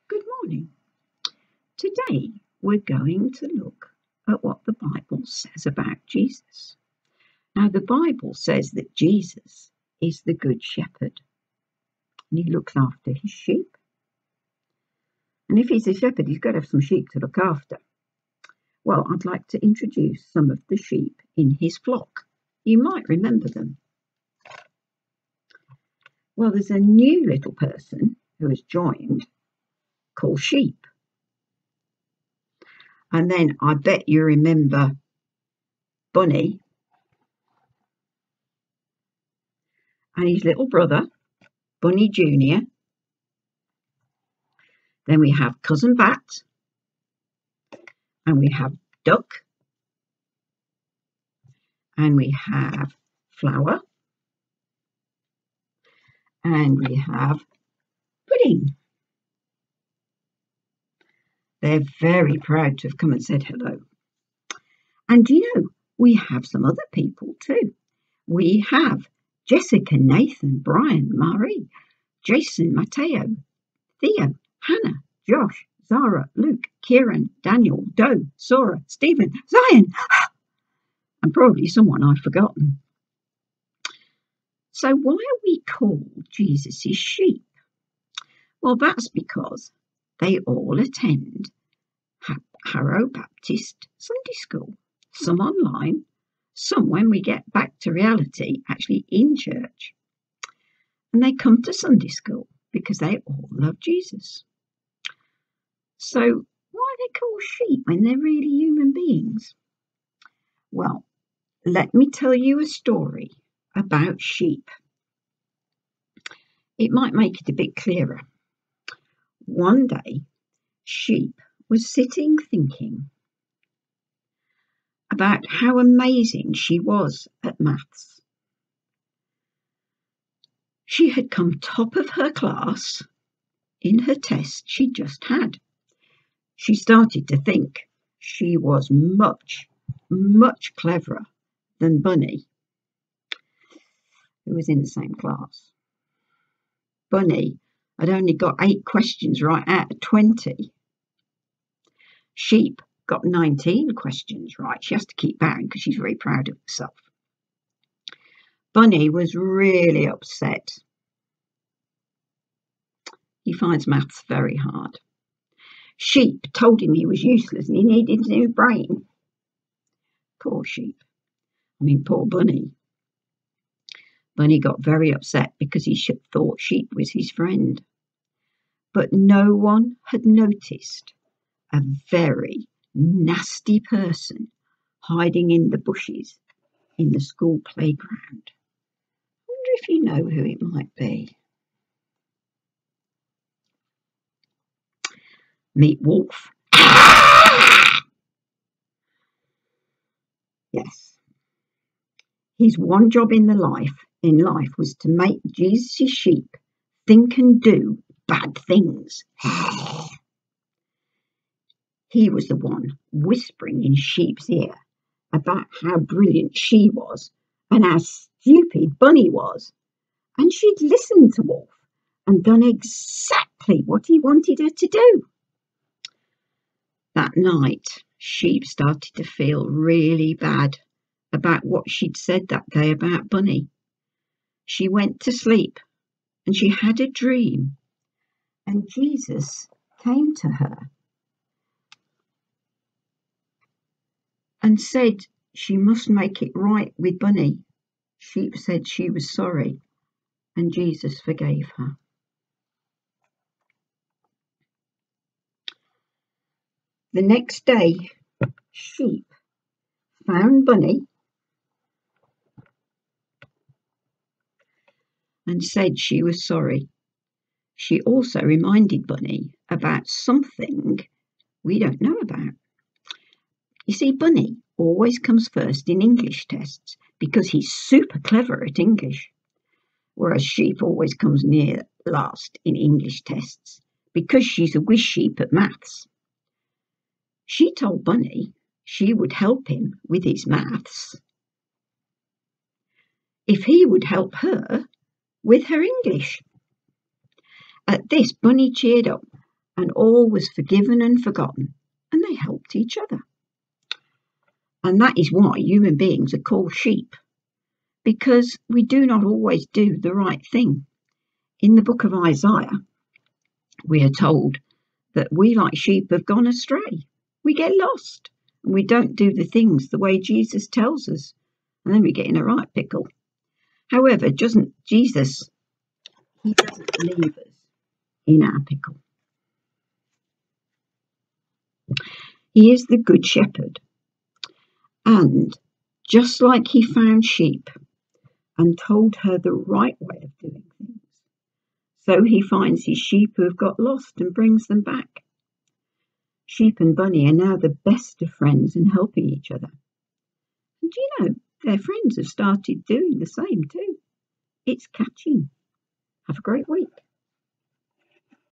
Good morning. Today we're going to look at what the Bible says about Jesus. Now, the Bible says that Jesus is the Good Shepherd and he looks after his sheep. And if he's a shepherd, he's got to have some sheep to look after. Well, I'd like to introduce some of the sheep in his flock. You might remember them. Well, there's a new little person who has joined called Sheep. And then I bet you remember Bunny and his little brother, Bunny Jr. Then we have Cousin Bat, and we have Duck, and we have Flower, and we have Pudding. They're very proud to have come and said hello. And you know, we have some other people too. We have Jessica, Nathan, Brian, Marie, Jason, Mateo, Theo, Hannah, Josh, Zara, Luke, Kieran, Daniel, Doe, Sora, Stephen, Zion, and probably someone I've forgotten. So why are we called Jesus' sheep? Well, that's because they all attend Harrow Baptist Sunday School, some online, some when we get back to reality, actually in church. And they come to Sunday school because they all love Jesus. So why are they called sheep when they're really human beings? Well, let me tell you a story about sheep. It might make it a bit clearer. One day, Sheep was sitting thinking about how amazing she was at maths. She had come top of her class in her test she'd just had. She started to think she was much, much cleverer than Bunny, who was in the same class. Bunny had only got 8 questions right out of 20. Sheep got 19 questions right. She has to keep bowing because she's very proud of herself. Bunny was really upset. He finds maths very hard. Sheep told him he was useless and he needed a new brain. Poor Sheep. Poor Bunny. Bunny got very upset because he thought Sheep was his friend. But no one had noticed a very nasty person hiding in the bushes in the school playground. I wonder if you know who it might be. Meet Wolf. Yes. His one job in life was to make Jesus' sheep think and do bad things. He was the one whispering in Sheep's ear about how brilliant she was and how stupid Bunny was. And she'd listened to Wolf and done exactly what he wanted her to do. That night, Sheep started to feel really bad about what she'd said that day about Bunny. She went to sleep and she had a dream, and Jesus came to her and said she must make it right with Bunny. Sheep said she was sorry, and Jesus forgave her. The next day, Sheep found Bunny and said she was sorry. She also reminded Bunny about something we don't know about. You see, Bunny always comes first in English tests because he's super clever at English, whereas Sheep always comes near last in English tests because she's a whiz sheep at maths. She told Bunny she would help him with his maths if he would help her with her English. At this, Bunny cheered up and all was forgiven and forgotten, and they helped each other. And that is why human beings are called sheep, because we do not always do the right thing. In the book of Isaiah, we are told that we, like sheep, have gone astray. We get lost, and we don't do the things the way Jesus tells us, and then we get in a right pickle. However, Jesus, he doesn't leave us in our pickle. He is the good shepherd, and just like he found sheep and told her the right way of doing things, so he finds his sheep who have got lost and brings them back. Sheep and Bunny are now the best of friends and helping each other. And their friends have started doing the same too. It's catching. Have a great week.